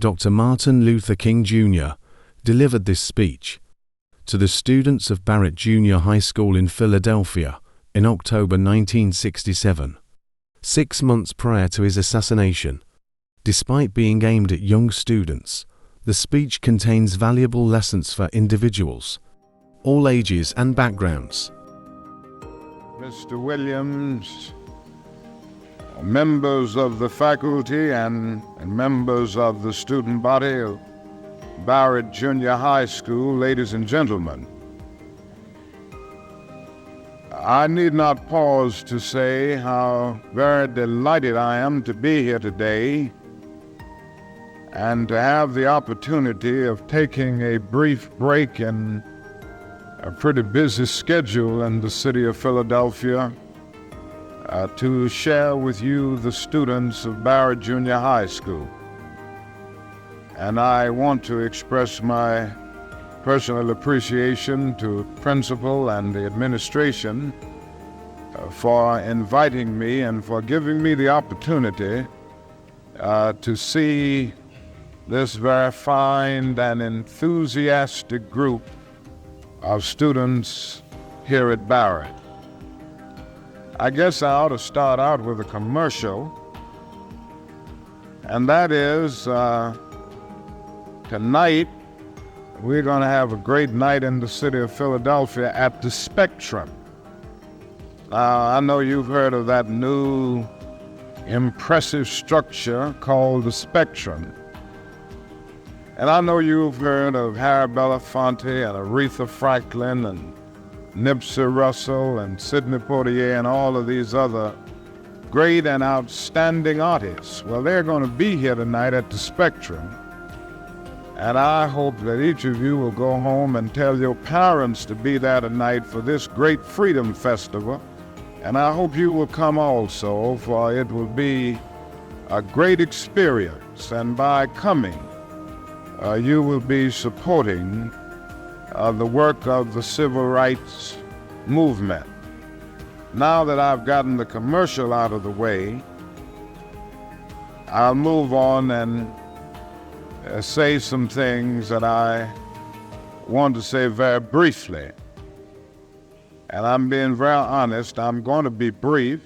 Dr. Martin Luther King Jr. delivered this speech to the students of Barratt Junior High School in Philadelphia in October 1967, 6 months prior to his assassination. Despite being aimed at young students, the speech contains valuable lessons for individuals, all ages and backgrounds. Mr. Williams, members of the faculty and members of the student body of Barratt Junior High School, ladies and gentlemen, I need not pause to say how very delighted I am to be here today and to have the opportunity of taking a brief break in a pretty busy schedule in the city of Philadelphia to share with you the students of Barratt Junior High School. And I want to express my personal appreciation to principal and the administration for inviting me and for giving me the opportunity to see this very fine and enthusiastic group of students here at Barratt. I guess I ought to start out with a commercial, and that is tonight we're going to have a great night in the city of Philadelphia at the Spectrum. I know you've heard of that new impressive structure called the Spectrum. And I know you've heard of Harry Belafonte and Aretha Franklin and Nipsey Russell and Sidney Poitier and all of these other great and outstanding artists. Well, they're going to be here tonight at the Spectrum. And I hope that each of you will go home and tell your parents to be there tonight for this great Freedom Festival. And I hope you will come also, for it will be a great experience. And by coming, you will be supporting the work of the civil rights movement. Now that I've gotten the commercial out of the way, I'll move on and say some things that I want to say very briefly. And I'm being very honest, I'm going to be brief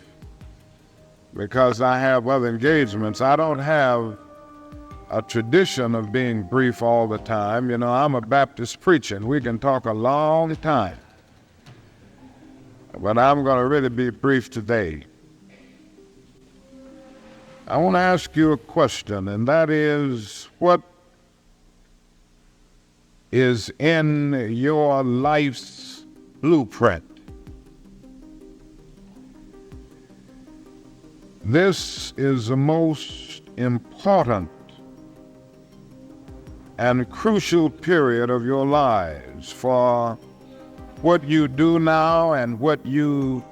because I have other engagements. I don't have a tradition of being brief all the time. You know, I'm a Baptist preacher, and we can talk a long time. But I'm going to really be brief today. I want to ask you a question, and that is, what is in your life's blueprint? This is the most important and crucial period of your lives, for what you do now and what you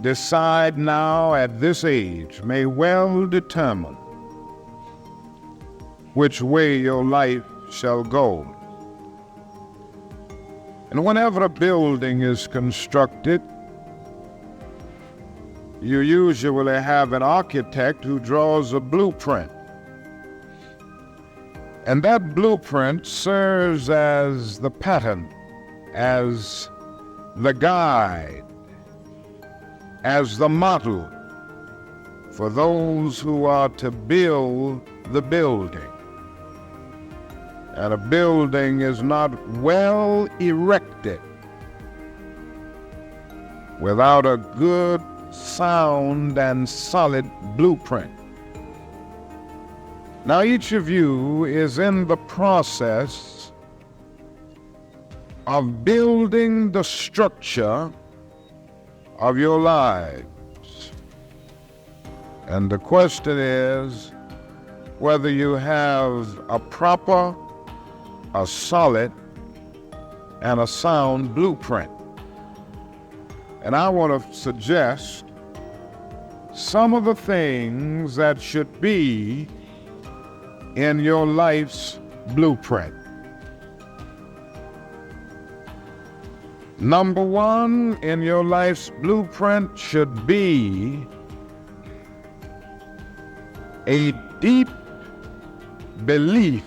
decide now at this age may well determine which way your life shall go. And whenever a building is constructed, you usually have an architect who draws a blueprint. And that blueprint serves as the pattern, as the guide, as the model for those who are to build the building. And a building is not well erected without a good, sound, and solid blueprint. Now, each of you is in the process of building the structure of your lives. And the question is whether you have a proper, a solid, and a sound blueprint. And I want to suggest some of the things that should be in your life's blueprint. Number one in your life's blueprint should be a deep belief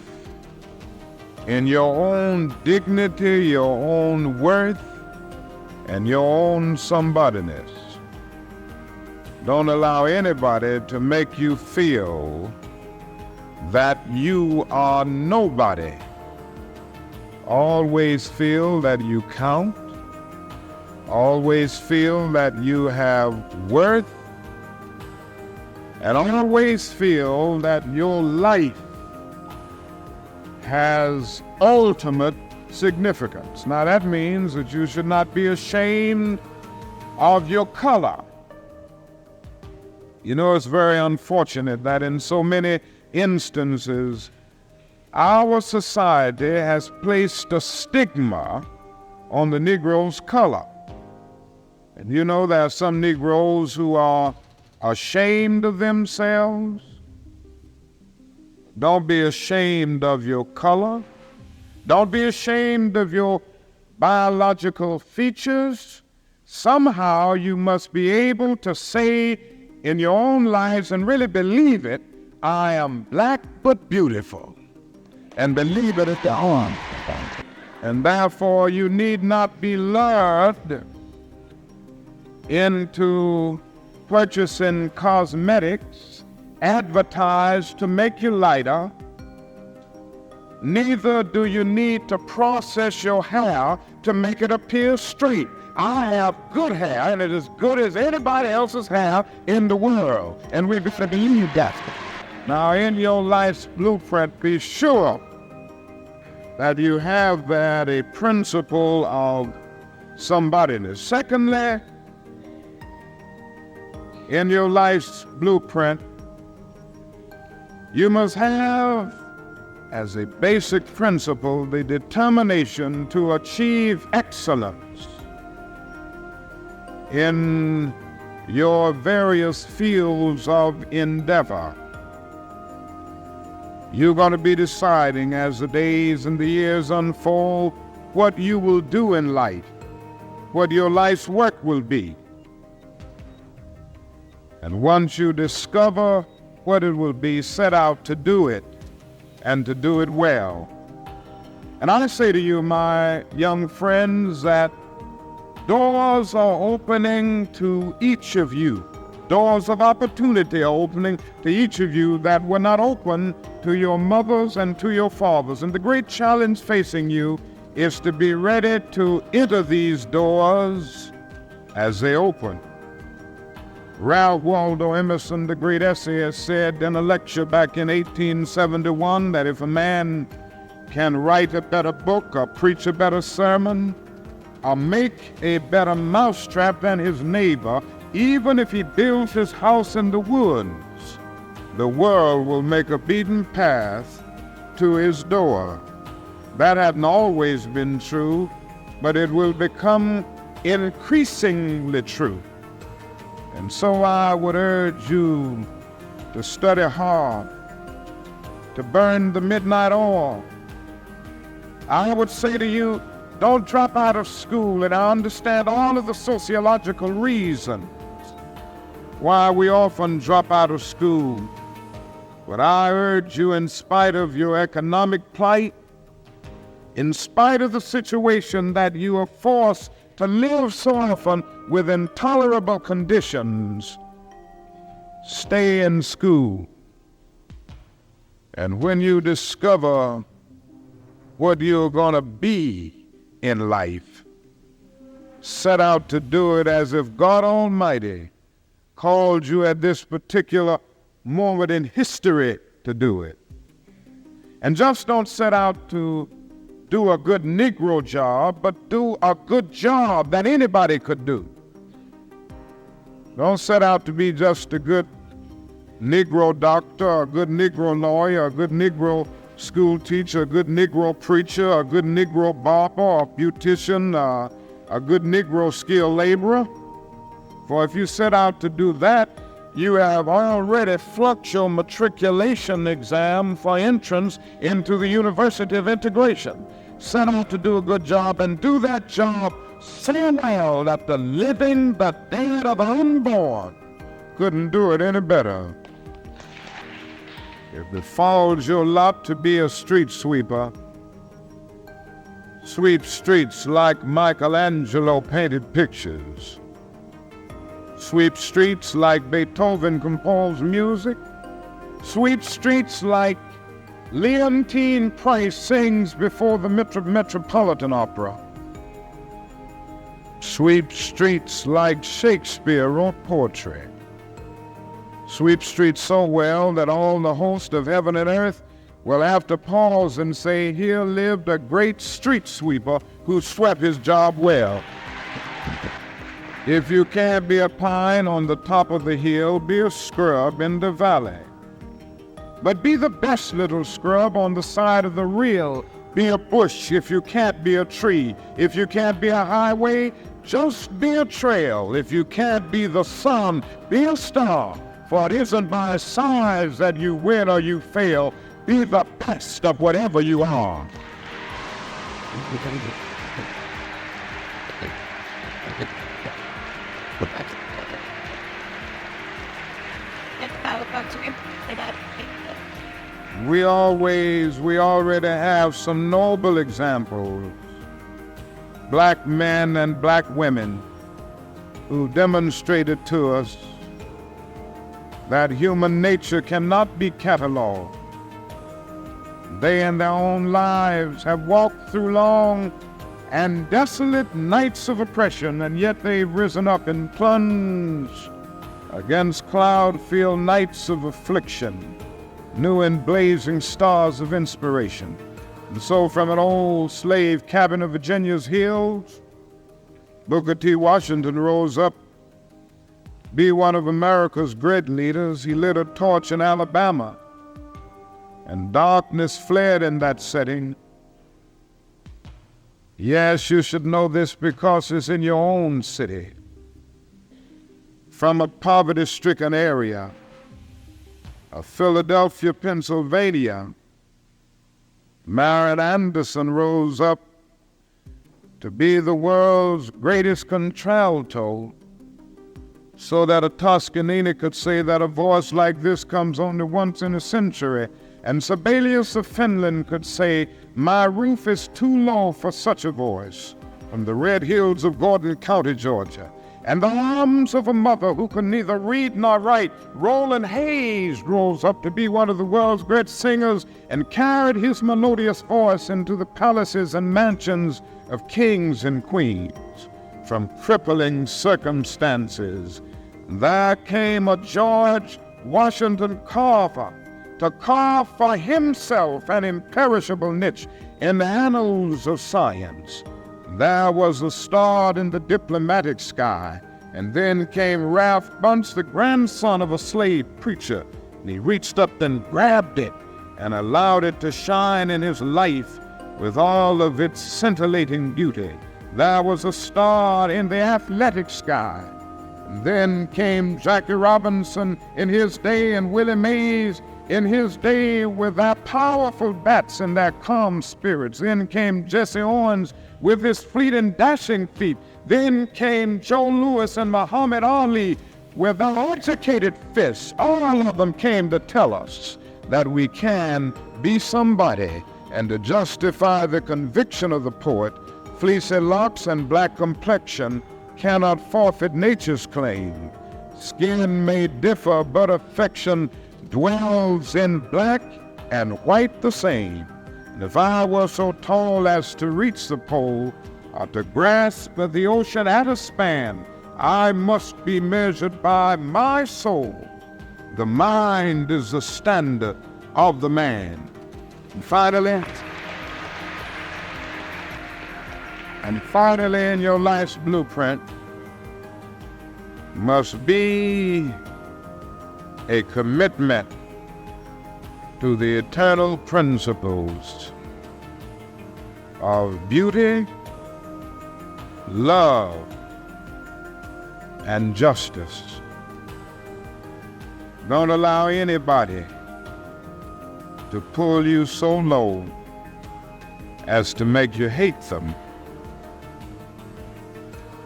in your own dignity, your own worth, and your own somebodyness. Don't allow anybody to make you feel that you are nobody. Always feel that you count. Always feel that you have worth. And always feel that your life has ultimate significance. Now that means that you should not be ashamed of your color. You know, it's very unfortunate that in so many instances, our society has placed a stigma on the Negro's color. And you know, there are some Negroes who are ashamed of themselves. Don't be ashamed of your color. Don't be ashamed of your biological features. Somehow you must be able to say in your own lives and really believe it, I am black but beautiful. And believe it at the heart. And therefore you need not be lured into purchasing cosmetics advertised to make you lighter. Neither do you need to process your hair to make it appear straight. I have good hair, and it is as good as anybody else's hair in the world. And we've got to believe that. Now, in your life's blueprint, be sure that you have that a principle of somebodyness. Secondly, in your life's blueprint, you must have as a basic principle the determination to achieve excellence in your various fields of endeavor. You're going to be deciding as the days and the years unfold what you will do in life, what your life's work will be. And once you discover what it will be, set out to do it and to do it well. And I say to you, my young friends, that doors are opening to each of you. Doors of opportunity are opening to each of you that were not open to your mothers and to your fathers. And the great challenge facing you is to be ready to enter these doors as they open. Ralph Waldo Emerson, the great essayist, said in a lecture back in 1871 that if a man can write a better book or preach a better sermon or make a better mousetrap than his neighbor, even if he builds his house in the woods, the world will make a beaten path to his door. That hasn't always been true, but it will become increasingly true. And so I would urge you to study hard, to burn the midnight oil. I would say to you, don't drop out of school, and I understand all of the sociological reasons why we often drop out of school. But I urge you, in spite of your economic plight, in spite of the situation that you are forced to live so often with intolerable conditions, stay in school. And when you discover what you're going to be in life, set out to do it as if God Almighty called you at this particular moment in history to do it. And just don't set out to do a good Negro job, but do a good job that anybody could do. Don't set out to be just a good Negro doctor, a good Negro lawyer, a good Negro school teacher, a good Negro preacher, a good Negro barber, a beautician, a good Negro skilled laborer. For if you set out to do that, you have already flunked your matriculation exam for entrance into the University of Integration. Set out to do a good job and do that job so well that the living, the dead, or the unborn couldn't do it any better. If it falls your lot to be a street sweeper, sweep streets like Michelangelo painted pictures. Sweep streets like Beethoven composed music. Sweep streets like Leontine Price sings before the Metropolitan Opera. Sweep streets like Shakespeare wrote poetry. Sweep streets so well that all the host of heaven and earth will have to pause and say, here lived a great street sweeper who swept his job well. If you can't be a pine on the top of the hill, be a scrub in the valley. But be the best little scrub on the side of the rill. Be a bush if you can't be a tree. If you can't be a highway, just be a trail. If you can't be the sun, be a star. For it isn't by size that you win or you fail. Be the best of whatever you are. We already have some noble examples. Black men and black women who demonstrated to us that human nature cannot be cataloged. They in their own lives have walked through long and desolate nights of oppression, and yet they've risen up and plunged against cloud-filled nights of affliction, new and blazing stars of inspiration. And so from an old slave cabin of Virginia's hills, Booker T. Washington rose up, be one of America's great leaders. He lit a torch in Alabama, and darkness fled in that setting. Yes, you should know this because it's in your own city. From a poverty-stricken area of Philadelphia, Pennsylvania, Barratt Anderson rose up to be the world's greatest contralto, so that a Toscanini could say that a voice like this comes only once in a century, and Sibelius of Finland could say, my roof is too low for such a voice, from the red hills of Gordon County, Georgia. And the arms of a mother who could neither read nor write, Roland Hayes, rose up to be one of the world's great singers and carried his melodious voice into the palaces and mansions of kings and queens. From crippling circumstances, there came a George Washington Carver to carve for himself an imperishable niche in the annals of science. There was a star in the diplomatic sky, and then came Ralph Bunce, the grandson of a slave preacher, and he reached up and grabbed it and allowed it to shine in his life with all of its scintillating beauty. There was a star in the athletic sky. And then came Jackie Robinson in his day, and Willie Mays in his day with their powerful bats and their calm spirits. Then came Jesse Owens with his fleet and dashing feet. Then came Joe Louis and Muhammad Ali with their educated fists. All of them came to tell us that we can be somebody, and to justify the conviction of the poet, fleecy locks and black complexion cannot forfeit nature's claim. Skin may differ, but affection dwells in black and white the same. And if I were so tall as to reach the pole, or to grasp the ocean at a span, I must be measured by my soul. The mind is the standard of the man. And finally, in your life's blueprint must be a commitment to the eternal principles of beauty, love, and justice. Don't allow anybody to pull you so low as to make you hate them.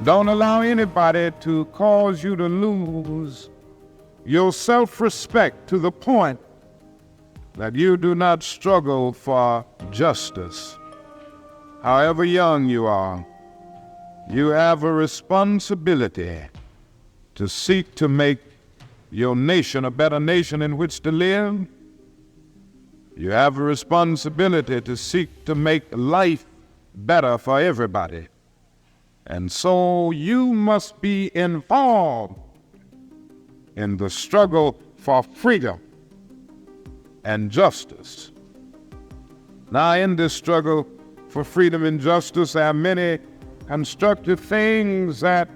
Don't allow anybody to cause you to lose your self-respect to the point that you do not struggle for justice. However young you are, you have a responsibility to seek to make your nation a better nation in which to live. You have a responsibility to seek to make life better for everybody. And so you must be involved in the struggle for freedom and justice. Now, in this struggle for freedom and justice, there are many constructive things that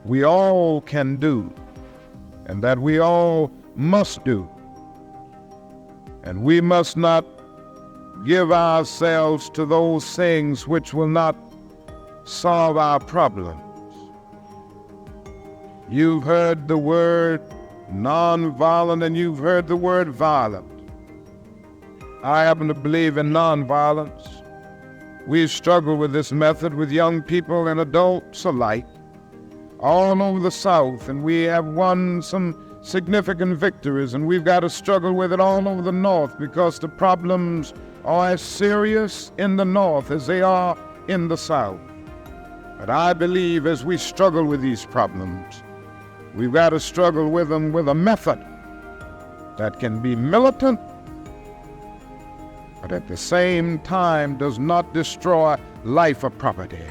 we all can do and that we all must do. And we must not give ourselves to those things which will not solve our problems. You've heard the word nonviolent and you've heard the word violent. I happen to believe in nonviolence. We struggle with this method with young people and adults alike all over the South, and we have won some significant victories, and we've got to struggle with it all over the North because the problems are as serious in the North as they are in the South. But I believe as we struggle with these problems, we've got to struggle with them with a method that can be militant, but at the same time does not destroy life or property.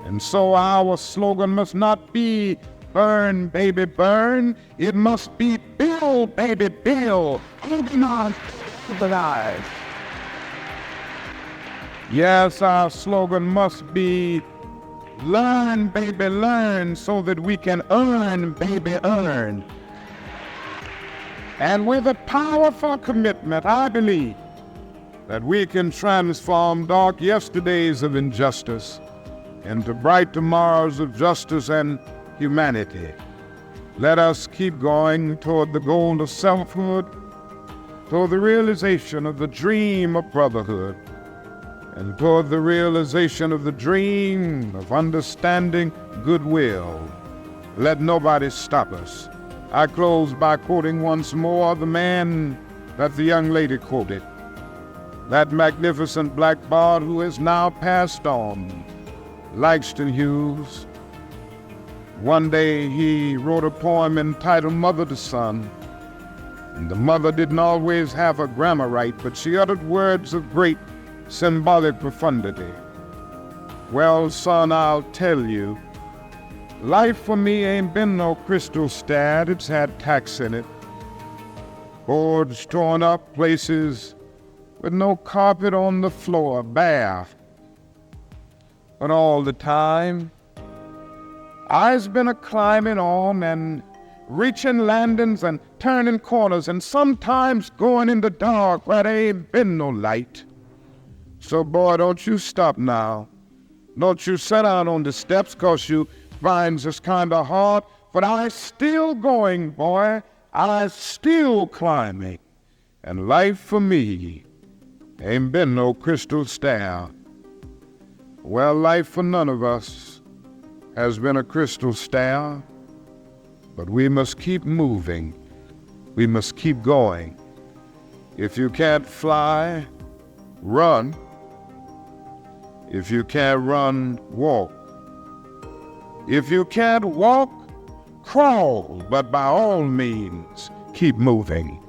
And so our slogan must not be burn, baby, burn. It must be build, baby, build. Organize, organize. Yes, our slogan must be learn, baby, learn, so that we can earn, baby, earn. And with a powerful commitment, I believe that we can transform dark yesterdays of injustice into bright tomorrows of justice and humanity. Let us keep going toward the goal of selfhood, toward the realization of the dream of brotherhood, and toward the realization of the dream of understanding goodwill. Let nobody stop us. I close by quoting once more the man that the young lady quoted, that magnificent black bard who has now passed on, Langston Hughes. One day he wrote a poem entitled Mother to Son, and the mother didn't always have her grammar right, but she uttered words of great symbolic profundity. Well, son, I'll tell you, life for me ain't been no crystal stad. It's had tacks in it, boards torn up, places with no carpet on the floor, bare. But all the time, I's been a-climbing on and reaching landings and turning corners and sometimes going in the dark where there ain't been no light. So, boy, don't you stop now. Don't you sit down on the steps 'cause you find this kind of hard, but I's still going, boy. I's still climbing. And life for me ain't been no crystal stair. Well, life for none of us has been a crystal stair, but we must keep moving. We must keep going. If you can't fly, run. If you can't run, walk. If you can't walk, crawl, but by all means, keep moving.